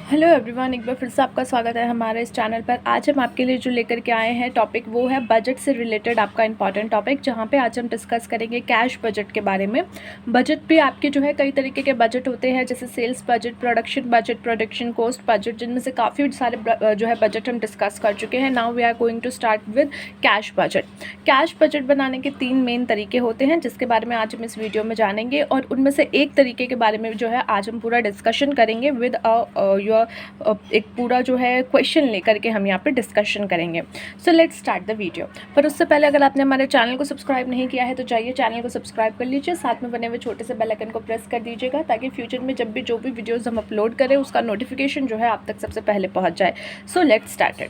Hello everyone, एक बार फिर से आपका स्वागत है हमारे इस चैनल पर। आज हम आपके लिए जो लेकर के आए हैं टॉपिक वो है बजट से रिलेटेड आपका इंपॉर्टेंट टॉपिक, जहां पे आज हम डिस्कस करेंगे कैश बजट के बारे में। बजट भी आपके जो है कई तरीके के बजट होते हैं, जैसे sales budget, production cost budget, जिनमें से काफ़ी सारे जो है बजट हम डिस्कस कर चुके हैं। Now we are going to start with cash budget. Cash budget बनाने के 3 मेन तरीके होते हैं, जिसके बारे में आज हम इस वीडियो में जानेंगे, और उनमें से एक तरीके के बारे में जो है आज हम पूरा डिस्कशन करेंगे विद एक पूरा जो है क्वेश्चन लेकर के हम यहाँ पे डिस्कशन करेंगे। So let's start the video. पर उससे पहले अगर आपने हमारे चैनल को सब्सक्राइब नहीं किया है तो जाइए चैनल को सब्सक्राइब कर लीजिए, साथ में बने हुए छोटे से बेल आइकन को प्रेस कर दीजिएगा, ताकि फ्यूचर में जब भी जो भी वीडियोज़ हम अपलोड करें उसका नोटिफिकेशन जो है आप तक सबसे पहले पहुँच जाए। So let's start it.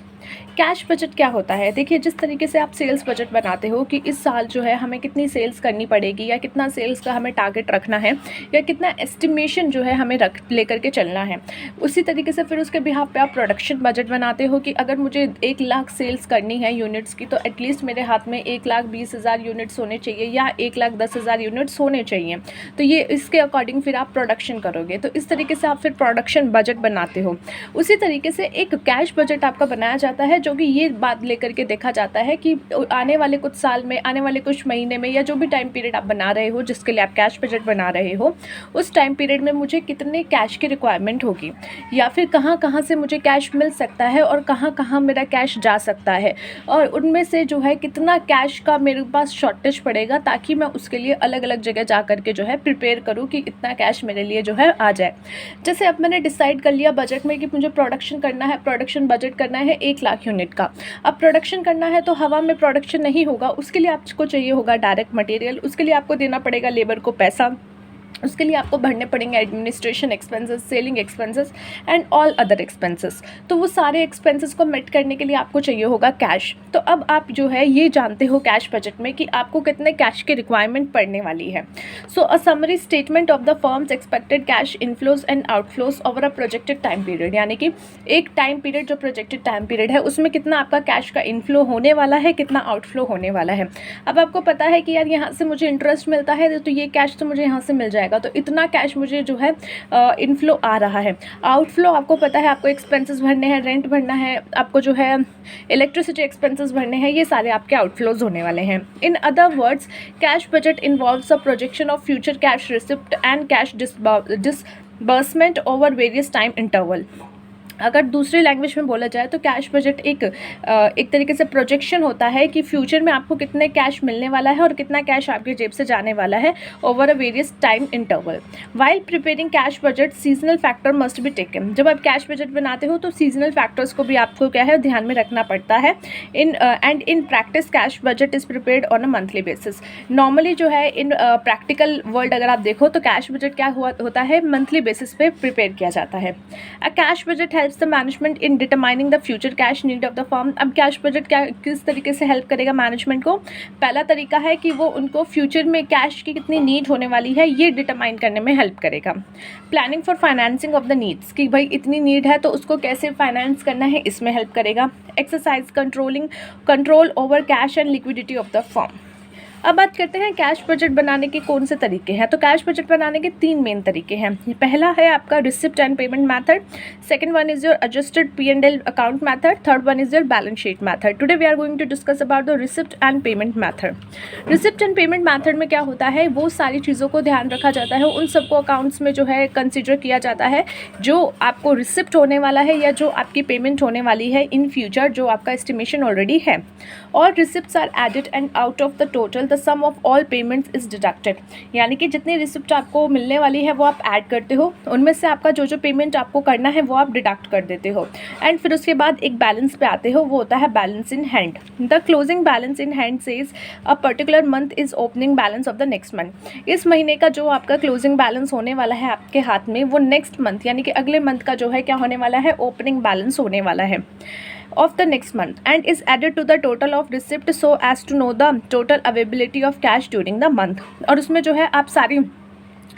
Cash budget क्या होता है? देखिए, जिस तरीके से आप सेल्स बजट बनाते हो कि इस साल जो है हमें कितनी सेल्स करनी पड़ेगी, या कितना सेल्स का हमें टारगेट रखना है, या कितना एस्टिमेशन जो है हमें लेकर के चलना है, उसी तरीके से फिर उसके बिहाफ पे आप प्रोडक्शन बजट बनाते हो कि अगर मुझे 1 लाख सेल्स करनी है यूनिट्स की, तो एटलीस्ट मेरे हाथ में 1,20,000 यूनिट्स होने चाहिए या 1,10,000 यूनिट्स होने चाहिए। तो ये इसके अकॉर्डिंग फिर आप प्रोडक्शन करोगे, तो इस तरीके से आप फिर प्रोडक्शन बजट बनाते हो। उसी तरीके से एक कैश बजट आपका बनाया जाता है, जो कि ये बात लेकर के देखा जाता है कि आने वाले कुछ साल में, आने वाले कुछ महीने में, या जो भी टाइम पीरियड आप बना रहे हो, जिसके लिए आप कैश बजट बना रहे हो, उस टाइम पीरियड में मुझे कितने कैश की रिक्वायरमेंट होगी, या फिर कहाँ कहाँ से मुझे कैश मिल सकता है और कहाँ कहाँ मेरा कैश जा सकता है, और उनमें से जो है कितना कैश का मेरे पास शॉर्टेज पड़ेगा, ताकि मैं उसके लिए अलग अलग जगह जा कर के जो है प्रिपेयर करूँ कि इतना कैश मेरे लिए जो है आ जाए। जैसे अब मैंने डिसाइड कर लिया बजट में कि मुझे प्रोडक्शन करना है, प्रोडक्शन बजट करना है 1 लाख यूनिट का। अब प्रोडक्शन करना है तो हवा में प्रोडक्शन नहीं होगा, उसके लिए आपको चाहिए होगा डायरेक्ट मटेरियल, उसके लिए आपको देना पड़ेगा लेबर को पैसा, उसके लिए आपको भरने पड़ेंगे administration expenses, selling expenses and all other expenses. तो वो सारे एक्सपेंसेस को मेट करने के लिए आपको चाहिए होगा कैश। तो अब आप जो है ये जानते हो कैश बजट में कि आपको कितने कैश की रिक्वायरमेंट पड़ने वाली है। So a summary statement of the firm's expected cash inflows and outflows over a projected time period, यानी कि एक टाइम पीरियड जो प्रोजेक्टेड टाइम पीरियड है उसमें कितना आपका कैश का इनफ्लो होने वाला है, कितना आउटफ्लो होने वाला है। अब आपको पता है कि यार यहाँ से मुझे इंटरेस्ट मिलता है, तो ये कैश तो मुझे यहाँ से मिल जाएगा, तो इतना कैश मुझे जो है इनफ्लो आ रहा है। आउटफ्लो आपको पता है, आपको एक्सपेंसेस भरने हैं, रेंट भरना है, आपको जो है इलेक्ट्रिसिटी एक्सपेंसेस भरने हैं, ये सारे आपके आउटफ्लोज होने वाले हैं। In other words, cash budget involves a projection of future cash receipt and cash disbursement over various time interval. अगर दूसरी लैंग्वेज में बोला जाए तो कैश बजट एक तरीके से प्रोजेक्शन होता है कि फ्यूचर में आपको कितने कैश मिलने वाला है और कितना कैश आपके जेब से जाने वाला है over a various time interval. While preparing cash budget, seasonal factor must be taken. जब आप कैश बजट बनाते हो तो सीजनल फैक्टर्स को भी आपको क्या है ध्यान में रखना पड़ता है। In practice cash budget is prepared on a monthly basis. Normally जो है इन प्रैक्टिकल वर्ल्ड अगर आप देखो तो कैश बजट क्या होता है, मंथली बेसिस पे प्रिपेयर किया जाता है। A cash budget helps the management in determining the future cash need of the firm। अब कैश बजट क्या किस तरीके से हेल्प करेगा मैनेजमेंट को? पहला तरीका है कि वो उनको फ्यूचर में कैश की कितनी नीड होने वाली है ये डिटरमाइन करने में हेल्प करेगा। Planning for financing of the needs, कि भाई इतनी नीड है तो उसको कैसे फाइनेंस करना है, इसमें हेल्प करेगा। Exercise control over cash and liquidity of the firm. अब बात करते हैं कैश बजट बनाने के कौन से तरीके हैं। तो कैश बजट बनाने के 3 मेन तरीके हैं। पहला है आपका receipt and payment method, second one is your adjusted P&L account method, third one is your balance sheet method. Today we are going to discuss about the receipt and payment method. Receipt and payment method में क्या होता है, वो सारी चीज़ों को ध्यान रखा जाता है, उन सबको अकाउंट्स में जो है कंसिडर किया जाता है जो आपको रिसिप्ट होने वाला है या जो आपकी पेमेंट होने वाली है इन फ्यूचर, जो आपका एस्टिमेशन ऑलरेडी है। और receipts are added and out of the total the sum of all payments is deducted, यानी कि जितनी रिसिप्ट आपको मिलने वाली है वो आप ऐड करते हो, उनमें से आपका जो जो पेमेंट आपको करना है वो आप डिडक्ट कर देते हो, एंड फिर उसके बाद एक बैलेंस पे आते हो, वो होता है balance in hand. The closing balance in hand says a particular month is opening balance of the next month. इस महीने का जो आपका क्लोजिंग बैलेंस होने वाला है आपके हाथ में, वो नेक्स्ट मंथ यानी कि अगले मंथ का जो है क्या होने वाला है, ओपनिंग बैलेंस होने वाला है of the next month, and is added to the total of receipt so as to know the total availability of cash during the month। और उसमें जो है आप सारी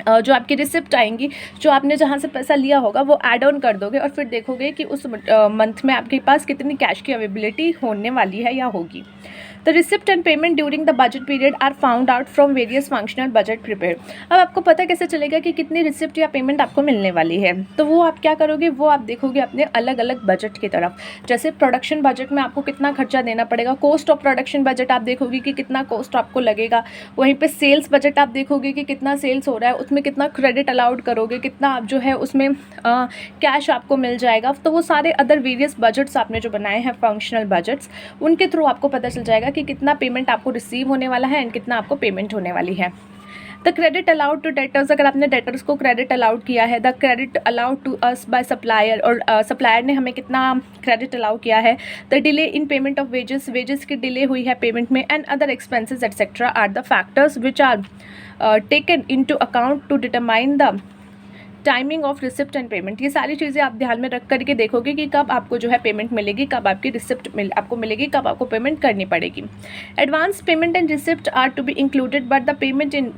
जो आपकी रिसिप्ट आएंगी, जो आपने जहाँ से पैसा लिया होगा वो ऐड ऑन कर दोगे, और फिर देखोगे कि उस मंथ में आपके पास कितनी कैश की अवेलेबिलिटी होने वाली है या होगी। The receipt and payment during the budget period are found out from various functional budget prepare. अब आपको पता कैसे चलेगा कि कितनी रिसिप्ट या पेमेंट आपको मिलने वाली है? तो वो आप क्या करोगे, वो आप देखोगे अपने अलग अलग बजट की तरफ। जैसे प्रोडक्शन बजट में आपको कितना खर्चा देना पड़ेगा, कॉस्ट ऑफ प्रोडक्शन बजट आप देखोगे कि कितना कॉस्ट आपको लगेगा। वहीं पे सेल्स बजट आप देखोगे कि कितना सेल्स हो रहा है, उसमें कितना क्रेडिट अलाउड करोगे, कितना आप जो है उसमें कैश आपको मिल जाएगा। तो वो सारे अदर वेरियस बजट्स आपने जो बनाए हैं फंक्शनल बजट्स, उनके थ्रू आपको पता चल जाएगा कि कितना पेमेंट आपको रिसीव होने वाला है एंड कितना आपको पेमेंट होने वाली है। The credit allowed to debtors, अगर आपने डेटर्स को क्रेडिट अलाउड किया है, the credit allowed to us by supplier, और सप्लायर ने हमें कितना क्रेडिट अलाउ किया है। The delay in payment of wages, wages की डिले हुई है पेमेंट में, and other expenses etcetera are the factors which are taken into account to determine the timing of receipt and payment. ये सारी चीज़ें आप ध्यान में रख करके देखोगे कि कब आपको जो है पेमेंट मिलेगी, कब आपकी रिसिप्ट आपको मिलेगी, कब आपको पेमेंट करनी पड़ेगी। Advance payment and receipt are to be included but the payment in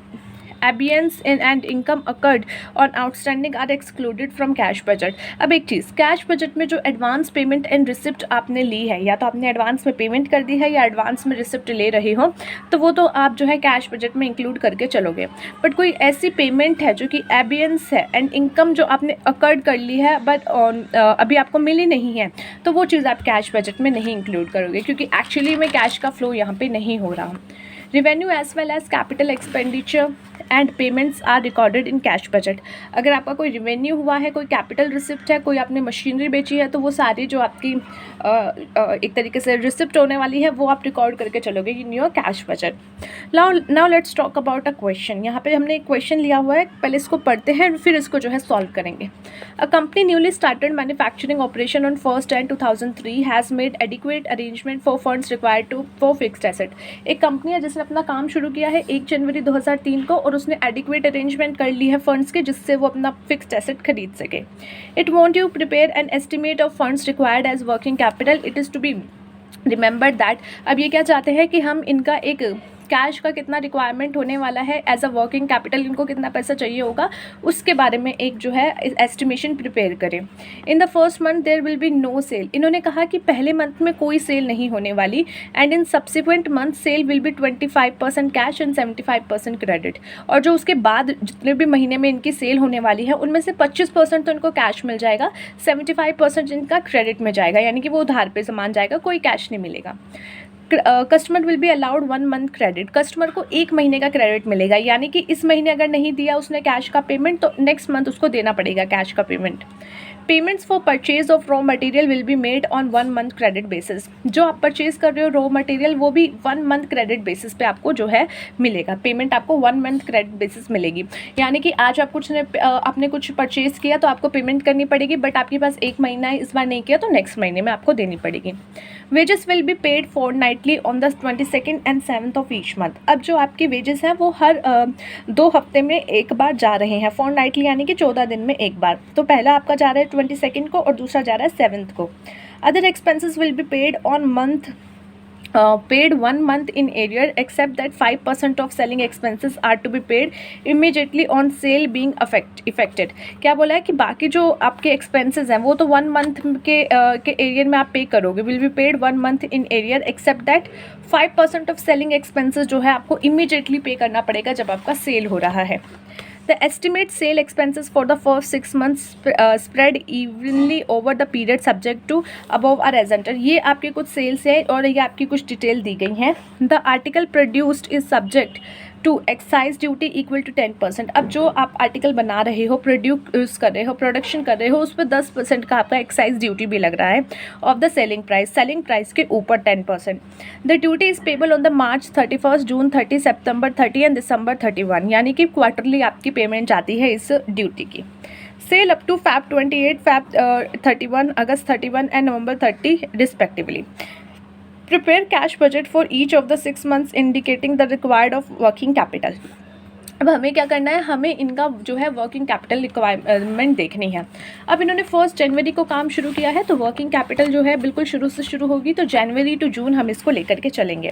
abeyance and income occurred on outstanding are excluded from cash budget। अब एक चीज़, कैश बजट में जो एडवांस पेमेंट एंड रिसिप्ट आपने ली है, या तो आपने एडवांस में पेमेंट कर दी है या एडवांस में रिसिप्ट ले रही हो, तो वो तो आप जो है कैश बजट में इंक्लूड करके चलोगे। बट कोई ऐसी पेमेंट है जो कि एबियंस है एंड इनकम जो आपने अकर्ड कर ली है बट अभी आपको मिली नहीं है, तो वो चीज़ आप कैश बजट में नहीं इंक्लूड करोगे, क्योंकि एक्चुअली में कैश का फ्लो यहाँ पे नहीं हो रहा। Revenue as well as capital expenditure and payments are recorded in cash budget. अगर आपका कोई रेवेन्यू हुआ है, कोई कैपिटल रिसिप्ट है, कोई आपने मशीनरी बेची है, तो वो सारी जो आपकी एक तरीके से रिसिप्ट होने वाली है वो आप रिकॉर्ड करके चलोगे in your cash budget. Now let's talk about a question. यहाँ पे हमने एक क्वेश्चन लिया हुआ है, पहले इसको पढ़ते हैं फिर इसको जो है सॉल्व करेंगे। A company newly started manufacturing operation on 1 Jan 2003 has made adequate arrangement for funds required to for fixed asset. एक कंपनी है जिसने अपना काम शुरू किया है 1 जनवरी 2003 को, और उसने एडिक्वेट अरेंजमेंट कर ली है फंड्स के, जिससे वो अपना फिक्स्ड एसेट खरीद सके। It want you prepare an estimate of funds required as working capital. It is to be remember that, अब ये क्या चाहते हैं कि हम इनका एक कैश का कितना रिक्वायरमेंट होने वाला है एज अ वर्किंग कैपिटल, इनको कितना पैसा चाहिए होगा, उसके बारे में एक जो है एस्टिमेशन प्रिपेयर करें। In the first month there will be no sale. इन्होंने कहा कि पहले मंथ में कोई सेल नहीं होने वाली, and in subsequent month sale will be 25% cash and 75% credit. और जो उसके बाद जितने भी महीने में इनकी सेल होने वाली है, उनमें से 25% तो इनको कैश मिल जाएगा, 75% इनका क्रेडिट में जाएगा, यानी कि वो उधार पे सामान जाएगा, कोई कैश नहीं मिलेगा। Customer will be allowed 1 month credit. Customer को 1 महीने का क्रेडिट मिलेगा, यानी कि इस महीने अगर नहीं दिया उसने कैश का पेमेंट, तो नेक्स्ट मंथ उसको देना पड़ेगा कैश का payment. Payments for purchase of raw material will be made on 1 month credit basis. जो आप परचेज कर रहे हो रॉ मटेरियल, वो भी 1 month क्रेडिट बेसिस पे आपको जो है मिलेगा, पेमेंट आपको 1 month क्रेडिट बेसिस मिलेगी। यानी कि आज आप आपने कुछ परचेज किया तो आपको पेमेंट करनी पड़ेगी, बट आपके पास 1 महीना है, इस बार नहीं किया तो नेक्स्ट महीने में आपको देनी पड़ेगी। Wages will be paid fortnightly on the 22nd and 7th of each month. अब जो आपकी वेजेस हैं वो हर 2 हफ्ते में एक बार जा रहे हैं, फोर्टनाइटली यानी कि 14 दिन में एक बार। तो पहला आपका जा रहा है 22nd को और दूसरा जा रहा है 7th को। Other expenses will be paid on month paid 1 month in arrear except that 5% of selling expenses are to be paid immediately on sale being affected। क्या बोला है कि बाकी जो आपके expenses हैं वो तो 1 month के एरियर में आप पे करोगे, will be paid 1 month in arrear except that 5% of selling expenses जो है आपको immediately पे करना पड़ेगा जब आपका सेल हो रहा है। The estimate sale expenses for the first 6 months spread evenly over the period subject to above are as under। ये आपके कुछ सेल्स है और ये आपकी कुछ डिटेल दी गई हैं। The article produced is subject to excise duty equal to 10%। अब जो आप आर्टिकल बना रहे हो, प्रोड्यूस कर रहे हो, प्रोडक्शन कर रहे हो, उस पर 10% का आपका एक्साइज ड्यूटी भी लग रहा है ऑफ द सेलिंग प्राइस के ऊपर 10%। The duty is payable on the March 31, June 30, September 30 and December 31, यानी कि क्वार्टरली आपकी पेमेंट जाती है इस ड्यूटी की। Sale up to Feb 28, Feb 31, August 31 and November 30 respectively. Prepare cash budget for each of the 6 months indicating the required of working capital। अब हमें क्या करना है, हमें इनका जो है वर्किंग कैपिटल रिक्वायरमेंट देखनी है। अब इन्होंने 1 जनवरी को काम शुरू किया है, तो वर्किंग कैपिटल जो है बिल्कुल शुरू से शुरू होगी, तो जनवरी टू जून हम इसको लेकर के चलेंगे।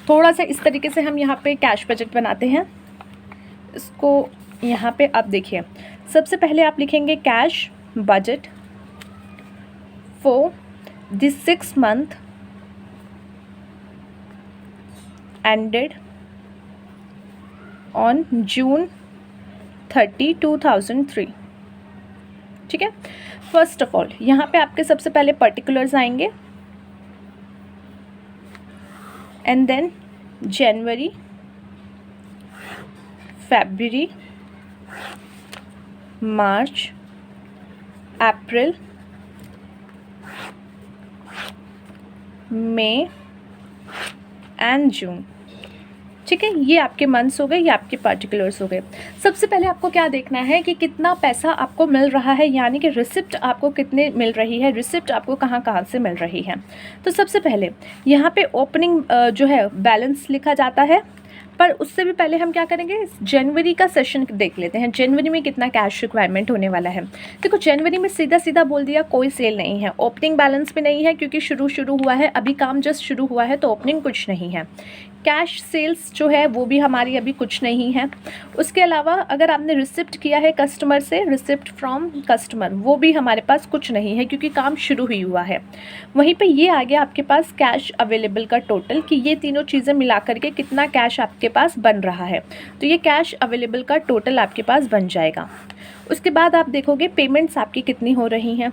थोड़ा सा इस तरीके से हम यहाँ पे कैश बजट बनाते हैं। इसको यहाँ पे आप देखिए, सबसे पहले आप लिखेंगे cash budget for this 6 month ended on June 30, 2003। ठीक है। फर्स्ट ऑफ ऑल यहाँ पे आपके सबसे पहले पर्टिकुलर्स आएंगे, and then January, February, March, April, May and June. ठीक है, ये आपके मंथ्स हो गए, ये आपके पर्टिकुलर्स हो गए। सबसे पहले आपको क्या देखना है कि कितना पैसा आपको मिल रहा है, यानी कि रिसिप्ट आपको कितने मिल रही है, रिसिप्ट आपको कहाँ कहाँ से मिल रही है। तो सबसे पहले यहाँ पे ओपनिंग जो है बैलेंस लिखा जाता है, पर उससे भी पहले हम क्या करेंगे, जनवरी का सेशन देख लेते हैं। जनवरी में कितना कैश रिक्वायरमेंट होने वाला है। देखो जनवरी में सीधा सीधा बोल दिया कोई सेल नहीं है, ओपनिंग बैलेंस भी नहीं है क्योंकि शुरू हुआ है, अभी काम जस्ट शुरू हुआ है, तो ओपनिंग कुछ नहीं है। कैश सेल्स जो है वो भी हमारी अभी कुछ नहीं है। उसके अलावा अगर आपने रिसिप्ट किया है कस्टमर से, रिसिप्ट फ्रॉम कस्टमर, वो भी हमारे पास कुछ नहीं है क्योंकि काम शुरू ही हुआ है। वहीं पे ये आ गया आपके पास कैश अवेलेबल का टोटल, कि ये तीनों चीज़ें मिला करके कितना कैश आपके पास बन रहा है। तो ये कैश अवेलेबल का टोटल आपके पास बन जाएगा। उसके बाद आप देखोगे पेमेंट्स आपकी कितनी हो रही हैं।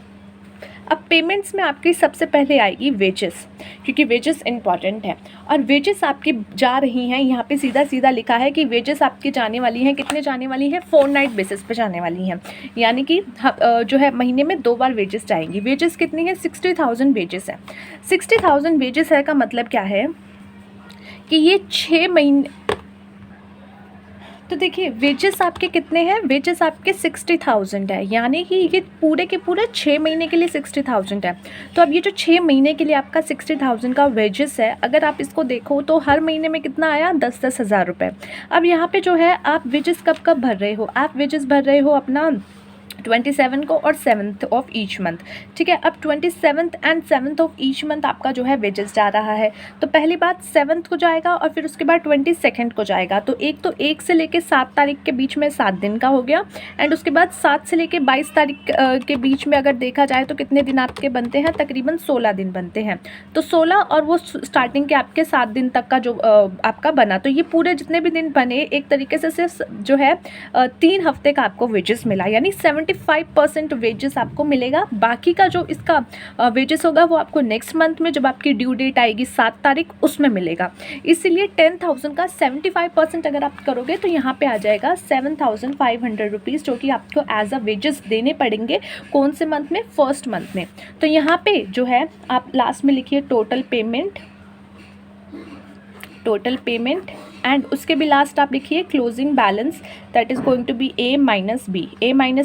अब पेमेंट्स में आपकी सबसे पहले आएगी वेजेस, क्योंकि वेजेस इंपॉर्टेंट है, और वेजेस आपकी जा रही हैं, यहाँ पे सीधा सीधा लिखा है कि वेजेस आपकी जाने वाली हैं, कितने जाने वाली हैं, फोरनाइट बेसिस पे जाने वाली हैं, यानी कि जो है महीने में 2 बार वेजेस जाएंगी। वेजेस कितनी है, 60,000 वेजेस है। 60,000 वेजेस है का मतलब क्या है कि ये 6 महीने, तो देखिए वेजेस आपके कितने हैं, वेजेस आपके 60,000 है, यानी कि ये पूरे के पूरे 6 महीने के लिए 60,000 है। तो अब ये जो 6 महीने के लिए आपका 60,000 का वेजेस है, अगर आप इसको देखो तो हर महीने में कितना आया, 10-10 हज़ार रुपये। अब यहाँ पे जो है आप वेजेस कब कब भर रहे हो, आप वेजेस भर रहे हो अपना 27 को और 7th ऑफ ईच मंथ। ठीक है, अब 27th and 7th of each month आपका जो है वेजेस जा रहा है। तो पहली बात 7th को जाएगा और फिर उसके बाद 22nd को जाएगा। तो एक तो 1 से लेके 7 तारीख के बीच में 7 दिन का हो गया, एंड उसके बाद 7 से लेके 22 तारीख के बीच में अगर देखा जाए तो कितने दिन आपके बनते हैं, तकरीबन 16 दिन बनते हैं। तो 16 और वो स्टार्टिंग के आपके 7 दिन तक का जो आपका बना, तो ये पूरे जितने भी दिन बने एक तरीके से सिर्फ जो है 3 हफ्ते का आपको वेजेस मिला, यानी 75% वेजेस आपको मिलेगा। बाकी का जो इसका वेजेस होगा वो आपको नेक्स्ट मंथ में जब आपकी ड्यू डेट आएगी 7 तारीख उसमें मिलेगा। इसीलिए 10,000 का 75% अगर आप करोगे तो यहाँ पे आ जाएगा 7,500 रुपीज़, जो कि आपको एज अ वेजेस देने पड़ेंगे। कौन से मंथ में, फर्स्ट मंथ में। तो यहाँ पे जो है आप लास्ट में लिखिए टोटल पेमेंट एंड उसके भी लास्ट आप लिखिए closing balance, that is going to be A minus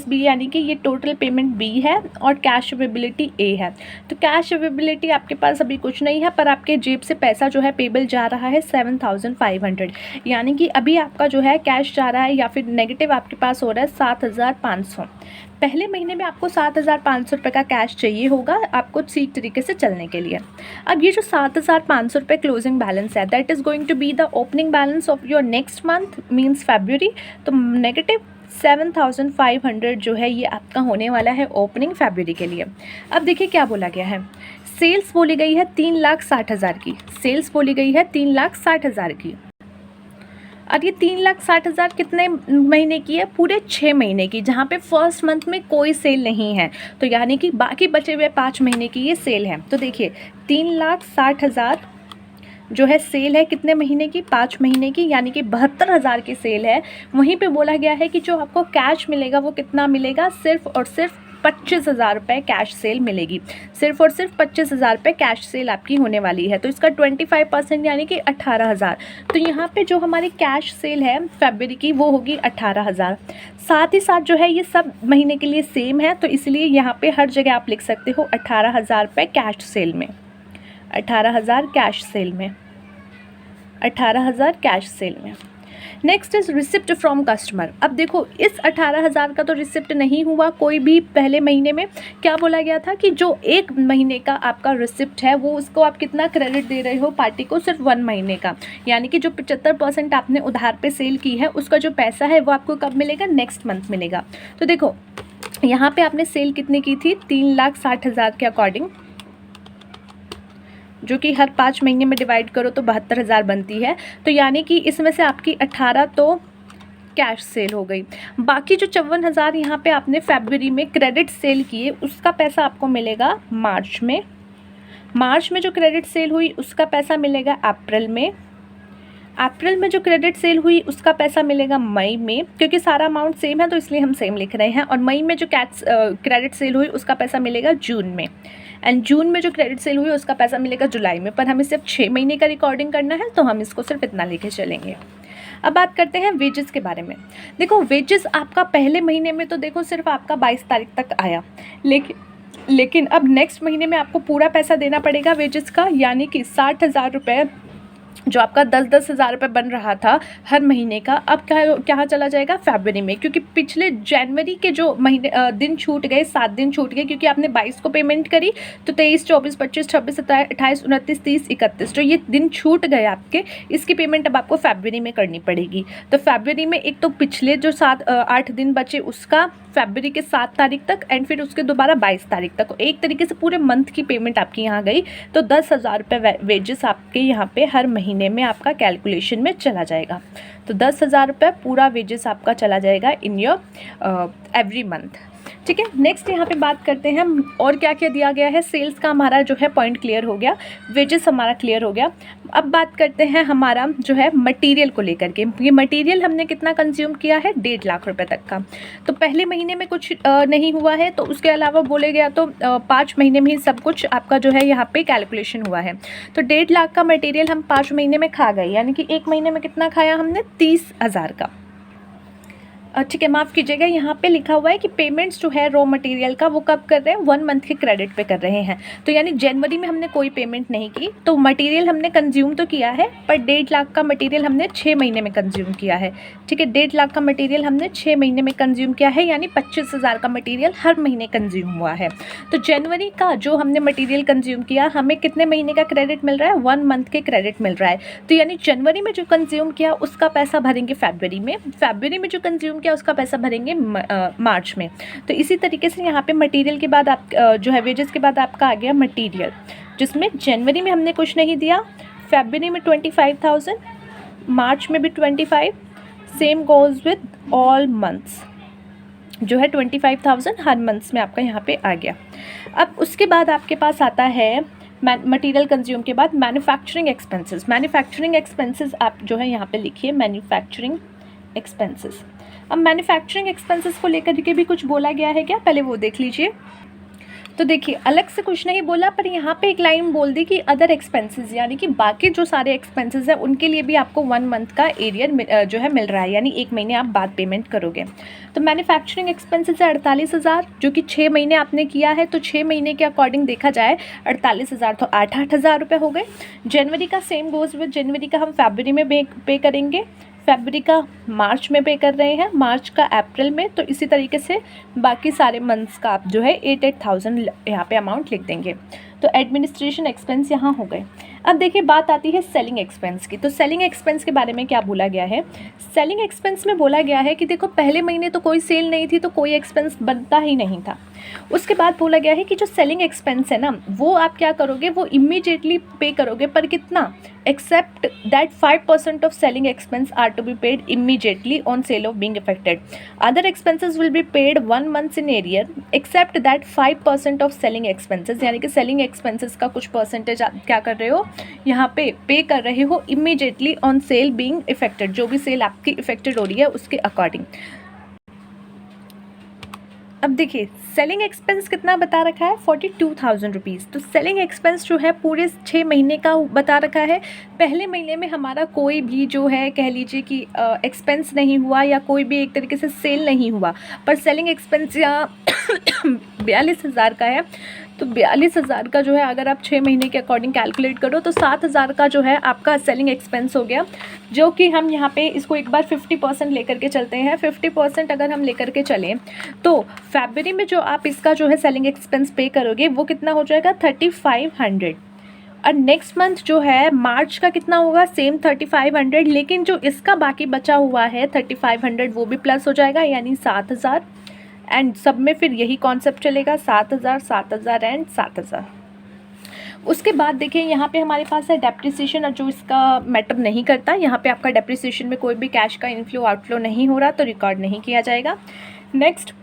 B, यानी कि ये टोटल पेमेंट B है और कैश अवेबिलिटी A है। तो कैश अवेबिलिटी आपके पास अभी कुछ नहीं है, पर आपके जेब से पैसा जो है पेबल जा रहा है 7,500, यानी कि अभी आपका जो है कैश जा रहा है या फिर नेगेटिव आपके पास हो रहा है 7,500। पहले महीने में आपको 7,500 रुपये का कैश चाहिए होगा आपको ठीक तरीके से चलने के लिए। अब ये जो 7,500 रुपये क्लोजिंग बैलेंस है, that is going to be the opening balance of your next month means फरवरी। तो नेगेटिव 7,500 जो है ये आपका होने वाला है ओपनिंग फरवरी के लिए। अब देखिए क्या बोला गया है, सेल्स बोली गई है 3,60,000 की, सेल्स बोली गई है 3,60,000 की। और ये 3,60,000 कितने महीने की है, पूरे 6 महीने की, जहाँ पे फर्स्ट मंथ में कोई सेल नहीं है। तो यानी कि बाकी बचे हुए 5 महीने की ये सेल है। तो देखिए 3,60,000 जो है सेल है कितने महीने की, 5 महीने की, यानी कि 72,000 की सेल है। वहीं पे बोला गया है कि जो आपको कैश मिलेगा वो कितना मिलेगा, सिर्फ और सिर्फ 25,000 रुपये कैश सेल मिलेगी। सिर्फ और सिर्फ 25,000 रुपये कैश सेल आपकी होने वाली है। तो इसका 25% यानी कि 18,000। तो यहाँ पे जो हमारी कैश सेल है फरवरी की वो होगी 18,000। साथ ही साथ जो है ये सब महीने के लिए सेम है, तो इसलिए यहाँ पे हर जगह आप लिख सकते हो 18,000 रुपये कैश सेल में, 18,000 कैश सेल में, 18,000 कैश सेल में। Next is receipt from customer. अब देखो इस 18,000 का तो रिसिप्ट नहीं हुआ कोई भी पहले महीने में। क्या बोला गया था कि जो 1 महीने का आपका रिसिप्ट है वो उसको आप कितना क्रेडिट दे रहे हो पार्टी को, सिर्फ 1 महीने का, यानी कि जो 75% आपने उधार पे सेल की है उसका जो पैसा है वो आपको कब मिलेगा, नेक्स्ट मंथ मिलेगा। तो देखो यहाँ पे आपने सेल कितनी की थी, 3,60,000 के अकॉर्डिंग जो कि हर 5 महीने में डिवाइड करो तो 72,000 बनती है। तो यानी कि इसमें से आपकी 18 तो कैश सेल हो गई। बाकी जो 54,000 यहाँ पे आपने फरवरी में क्रेडिट सेल किए, उसका पैसा आपको मिलेगा मार्च में। मार्च में जो क्रेडिट सेल हुई उसका पैसा मिलेगा अप्रैल में। अप्रैल में जो क्रेडिट सेल हुई उसका पैसा मिलेगा मई में, क्योंकि सारा अमाउंट सेम है तो इसलिए हम सेम लिख रहे हैं। और मई में जो क्रेडिट सेल हुई उसका पैसा मिलेगा जून में। एंड जून में जो क्रेडिट सेल हुई उसका पैसा मिलेगा जुलाई में। पर हमें सिर्फ 6 महीने का रिकॉर्डिंग करना है तो हम इसको सिर्फ इतना लेके चलेंगे। अब बात करते हैं वेजेस के बारे में। देखो वेजेस आपका पहले महीने में तो देखो सिर्फ आपका 22 तारीख तक आया, लेकिन अब नेक्स्ट महीने में आपको पूरा पैसा देना पड़ेगा वेजेस का, यानी कि 60,000 रुपये जो आपका 10-10 हज़ार रुपये बन रहा था हर महीने का, अब क्या चला जाएगा फरवरी में। क्योंकि पिछले जनवरी के जो महीने दिन छूट गए, 7 दिन छूट गए, क्योंकि आपने 22 को पेमेंट करी तो 23, 24, 25, 26, 27, 28, 29, 30, 31 जो ये दिन छूट गए आपके, इसकी पेमेंट अब आपको फरवरी में करनी पड़ेगी। तो फरवरी में एक तो पिछले जो 7-8 दिन बचे उसका फरवरी के 7 तारीख तक, एंड फिर उसके दोबारा 22 तारीख तक, एक तरीके से पूरे मंथ की पेमेंट आपकी यहाँ गई। तो 10,000 रुपये वेजेस आपके यहाँ पे हर महीने में आपका कैलकुलेशन में चला जाएगा। तो 10,000 रुपये पूरा वेजेस आपका चला जाएगा इन योर एवरी मंथ। ठीक है, नेक्स्ट यहाँ पे बात करते हैं और क्या क्या दिया गया है। सेल्स का हमारा जो है पॉइंट क्लियर हो गया, वेजेस हमारा क्लियर हो गया। अब बात करते हैं हमारा जो है मटेरियल को लेकर के। ये मटेरियल हमने कितना कंज्यूम किया है, 1.5 लाख रुपए तक का। तो पहले महीने में कुछ नहीं हुआ है, तो उसके अलावा बोले गया तो 5 महीने में ही सब कुछ आपका जो है यहाँ पे कैलकुलेशन हुआ है। तो 1.5 लाख का मटेरियल हम 5 महीने में खा गए, यानी कि एक महीने में कितना खाया हमने, 30,000 का। ठीक है, माफ़ कीजिएगा, यहाँ पे लिखा हुआ है कि पेमेंट्स जो है रॉ मटेरियल का वो कब कर रहे हैं, 1 मंथ के क्रेडिट पे कर रहे हैं। तो यानी जनवरी में हमने कोई पेमेंट नहीं की, तो मटेरियल हमने कंज्यूम तो किया है, पर 1.5 लाख का मटेरियल हमने 6 महीने में कंज्यूम किया है। ठीक है, 1.5 लाख का मटेरियल हमने 6 महीने में कंज्यूम किया है, यानी 25,000 का मटेरियल हर महीने कंज्यूम हुआ है। तो जनवरी का जो हमने मटेरियल कंज्यूम किया, हमें कितने महीने का क्रेडिट मिल रहा है, 1 मंथ के क्रेडिट मिल रहा है। तो यानी जनवरी में जो कंज्यूम किया उसका पैसा भरेंगे फरवरी में, फरवरी में जो कंज्यूम किया उसका पैसा भरेंगे मार्च में। तो इसी तरीके से यहाँ पे मटेरियल के बाद आप जो है वेजेस के बाद आपका आ गया मटेरियल, जिसमें जनवरी में हमने कुछ नहीं दिया, फरवरी में 25,000, मार्च में भी 25, same goes with all months, जो है 25,000 हर मंथ्स में आपका यहाँ पे आ गया। अब उसके बाद आपके पास आता है मटेरियल कंज्यूम के बाद मैन्युफैक्चरिंग एक्सपेंसेस। मैन्युफैक्चरिंग एक्सपेंसेस आप जो है यहाँ पे लिखिए, मैन्युफैक्चरिंग एक्सपेंसेस। अब मैन्युफैक्चरिंग एक्सपेंसेस को लेकर के भी कुछ बोला गया है क्या, पहले वो देख लीजिए। तो देखिए अलग से कुछ नहीं बोला, पर यहाँ पे एक लाइन बोल दी कि अदर एक्सपेंसेस, यानी कि बाकी जो सारे एक्सपेंसेस हैं उनके लिए भी आपको 1 मंथ का एरियर जो है मिल रहा है, यानी 1 महीने आप बाद पेमेंट करोगे। तो मैन्युफैक्चरिंग एक्सपेंसेस है 48,000, जो कि 6 महीने आपने किया है, तो 6 महीने के अकॉर्डिंग देखा जाए 48,000 तो 8,000 रुपये हो गए। जनवरी का सेम गोज विद, जनवरी का हम फरवरी में पे करेंगे, फरवरी का मार्च में पे कर रहे हैं, मार्च का अप्रैल में, तो इसी तरीके से बाकी सारे मंथ्स का आप जो है 8,000 यहाँ पे अमाउंट लिख देंगे। तो एडमिनिस्ट्रेशन एक्सपेंस यहाँ हो गए। अब देखिए बात आती है सेलिंग एक्सपेंस की। तो सेलिंग एक्सपेंस के बारे में क्या बोला गया है, सेलिंग एक्सपेंस में बोला गया है कि देखो पहले महीने तो कोई सेल नहीं थी तो कोई एक्सपेंस बनता ही नहीं था। उसके बाद बोला गया है कि जो सेलिंग एक्सपेंस है ना, वो आप क्या करोगे, वो इमीडिएटली पे करोगे, पर कितना, except that 5% of selling expense are to be paid immediately on sale of being effected. Other expenses will be paid 1 month in arrear except that 5% of selling expenses, यानी कि सेलिंग एक्सपेंसेस का कुछ percentage आप क्या कर रहे हो, यहाँ पे कर रहे हो immediately on cell being affected, जो भी सेल आपकी इफेक्टेड हो रही है उसके अकॉर्डिंग। अब देखिए सेलिंग एक्सपेंस कितना बता रखा है, 42,000 रुपीज़। तो सेलिंग एक्सपेंस जो है पूरे 6 महीने का बता रखा है। पहले महीने में हमारा कोई भी जो है कह लीजिए कि एक्सपेंस नहीं हुआ या कोई भी एक तरीके से सेल नहीं हुआ, पर सेलिंग एक्सपेंस यहाँ 42,000 का है। तो 42,000 का जो है अगर आप 6 महीने के अकॉर्डिंग कैलकुलेट करो तो 7,000 का जो है आपका सेलिंग एक्सपेंस हो गया, जो कि हम यहाँ पे इसको एक बार 50% लेकर के चलते हैं। 50% अगर हम लेकर के चलें तो फरवरी में जो आप इसका जो है सेलिंग एक्सपेंस पे करोगे वो कितना हो जाएगा, 3,500। और नेक्स्ट मंथ जो है मार्च का कितना होगा, सेम 3,500, लेकिन जो इसका बाकी बचा हुआ है 3,500 वो भी प्लस हो जाएगा, यानी 7,000। एंड सब में फिर यही कॉन्सेप्ट चलेगा, 7,000, 7,000 एंड 7,000। उसके बाद देखिए यहाँ पे हमारे पास है डेप्रिसिएशन, और जो इसका मैटर नहीं करता, यहाँ पे आपका डेप्रिसिएशन में कोई भी कैश का इनफ्लो आउटफ्लो नहीं हो रहा तो रिकॉर्ड नहीं किया जाएगा। नेक्स्ट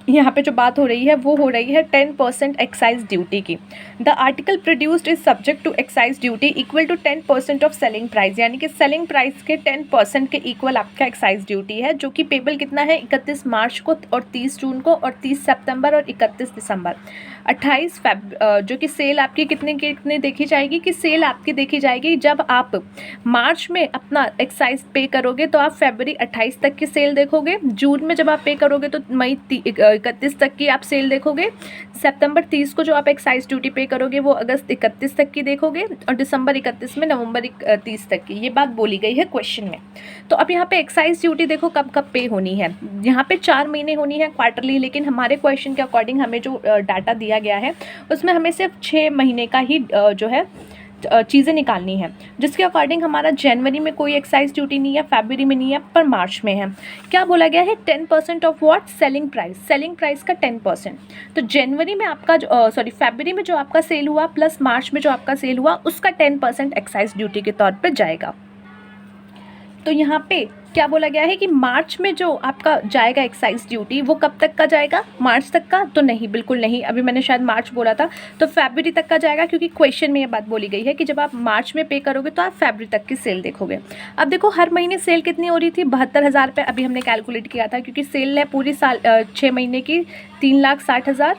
यहाँ पे जो बात हो रही है वो हो रही है 10% एक्साइज ड्यूटी की। The article produced is subject to excise duty equal to 10% of selling price, यानी कि सेलिंग प्राइस के 10% के इक्वल आपका एक्साइज ड्यूटी है, जो कि पेबल कितना है 31 मार्च को और 30 जून को और 30 सितंबर और 31 दिसंबर। 28 जो कि सेल आपकी कितने देखी जाएगी कि सेल आपकी देखी जाएगी जब आप मार्च में अपना एक्साइज पे करोगे तो आप फरवरी 28 तक की सेल देखोगे, जून में जब आप पे करोगे तो मई 31 तक की आप सेल देखोगे, सितंबर 30 को जो आप एक्साइज ड्यूटी पे करोगे वो अगस्त 31 तक की देखोगे, और दिसंबर 31 में नवंबर 30 तक की। ये बात बोली गई है क्वेश्चन में। तो अब यहाँ पे एक्साइज ड्यूटी देखो कब कब पे होनी है, यहाँ पे 4 महीने होनी है क्वार्टरली, लेकिन हमारे क्वेश्चन के अकॉर्डिंग हमें जो डाटा दिया गया है उसमें हमें सिर्फ 6 महीने का ही जो है चीज़ें निकालनी है, जिसके अकॉर्डिंग हमारा जनवरी में कोई एक्साइज ड्यूटी नहीं है, फरवरी में नहीं है, पर मार्च में है। क्या बोला गया है 10% of what, selling price, selling price का 10%। तो जनवरी में आपका फरवरी में जो आपका सेल हुआ प्लस मार्च में जो आपका सेल हुआ उसका 10% एक्साइज ड्यूटी के तौर पर जाएगा। तो यहाँ पे क्या बोला गया है कि मार्च में जो आपका जाएगा एक्साइज ड्यूटी वो कब तक का जाएगा, मार्च तक का? तो नहीं, बिल्कुल नहीं, अभी मैंने शायद मार्च बोला था, तो फरवरी तक का जाएगा, क्योंकि क्वेश्चन में ये बात बोली गई है कि जब आप मार्च में पे करोगे तो आप फरवरी तक की सेल देखोगे। अब देखो हर महीने सेल कितनी हो रही थी, 72,000 रुपये अभी हमने कैलकुलेट किया था, क्योंकि सेल है पूरी साल 6 महीने की 3,60,000,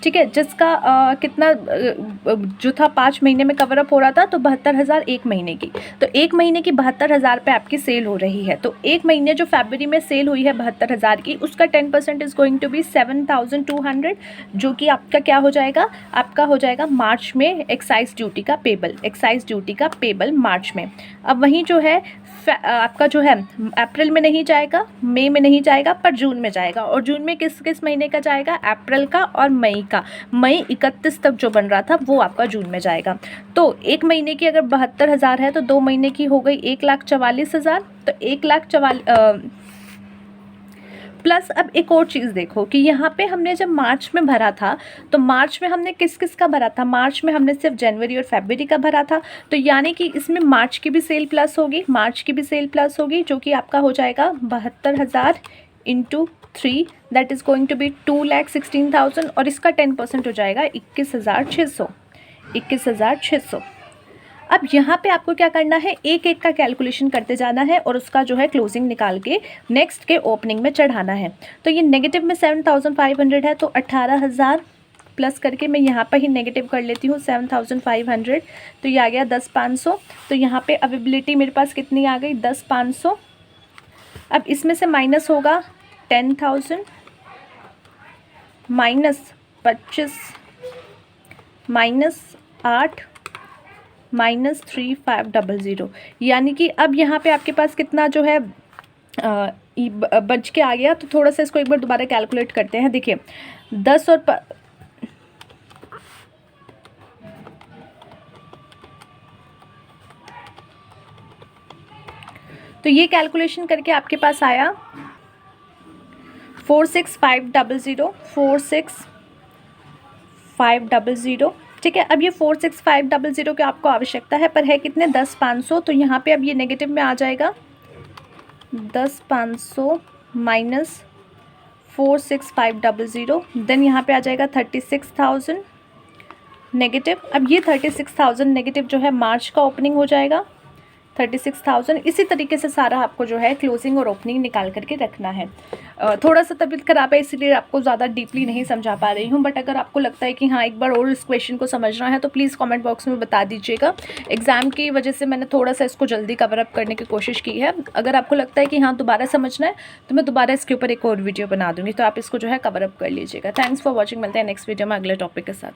ठीक है, जिसका कितना जो था 5 महीने में कवर अप हो रहा था, तो 72,000 एक महीने की, तो एक महीने की 72,000 पे आपकी सेल हो रही है। तो एक महीने जो फरवरी में सेल हुई है 72,000 की, उसका 10% इज़ गोइंग टू बी 7,200, जो कि आपका क्या हो जाएगा, आपका हो जाएगा मार्च में एक्साइज ड्यूटी का पेबल, एक्साइज ड्यूटी का पेबल मार्च में। अब वहीं जो है आपका जो है अप्रैल में नहीं जाएगा, मई में नहीं जाएगा, पर जून में जाएगा, और जून में किस किस महीने का जाएगा, अप्रैल का और मई का। मई 31 तक जो बन रहा था वो आपका जून में जाएगा। तो एक महीने की अगर 72,000 है तो 2 महीने की हो गई 1,44,000, तो 1,44,000 प्लस अब एक और चीज़ देखो कि यहाँ पे हमने जब मार्च में भरा था तो मार्च में हमने किस किस का भरा था, मार्च में हमने सिर्फ जनवरी और फरवरी का भरा था, तो यानी कि इसमें मार्च की भी सेल प्लस होगी, मार्च की भी सेल प्लस होगी, जो कि आपका हो जाएगा 72,000 into 3, that is going to be 2,16,000, और इसका 10% हो जाएगा 21,600, 21,600। अब यहाँ पे आपको क्या करना है, एक एक का कैलकुलेशन करते जाना है और उसका जो है क्लोजिंग निकाल के नेक्स्ट के ओपनिंग में चढ़ाना है। तो ये नेगेटिव में 7,500 है, तो 18,000 प्लस करके मैं यहाँ पर ही नेगेटिव कर लेती हूँ 7,500, तो ये आ गया 10,500। तो यहाँ पे अवेबिलिटी मेरे पास कितनी आ गई, 10,500। अब इसमें से माइनस होगा 10,000 माइनस 25 माइनस 8 माइनस 3,500, यानी कि अब यहाँ पे आपके पास कितना जो है बच के आ गया। तो थोड़ा सा इसको एक बार दोबारा कैलकुलेट करते हैं। देखिए 10 और तो ये कैलकुलेशन करके आपके पास आया 46,500, 46,500, ठीक है। अब ये 46,500 की आपको आवश्यकता है, पर है कितने, 10,500, तो यहाँ पे अब ये नेगेटिव में आ जाएगा 10,500 माइनस 46,500, देन यहाँ पे आ जाएगा 36,000 नेगेटिव। अब ये 36,000 नेगेटिव जो है मार्च का ओपनिंग हो जाएगा 36,000। इसी तरीके से सारा आपको जो है क्लोजिंग और ओपनिंग निकाल करके रखना है। थोड़ा सा तबीयत ख़राब है इसलिए आपको ज़्यादा डीपली नहीं समझा पा रही हूँ, बट अगर आपको लगता है कि हाँ एक बार और इस क्वेश्चन को समझना है तो प्लीज़ कमेंट बॉक्स में बता दीजिएगा। एग्ज़ाम की वजह से मैंने थोड़ा सा इसको जल्दी कवर अप करने की कोशिश की है। अगर आपको लगता है कि हाँ दोबारा समझना है तो मैं दोबारा इसके ऊपर एक और वीडियो बना दूँगी, तो आप इसको जो है कवर अप कर लीजिएगा। थैंक्स फॉर वॉचिंग, मिलते हैं नेक्स्ट वीडियो में अगले टॉपिक के साथ।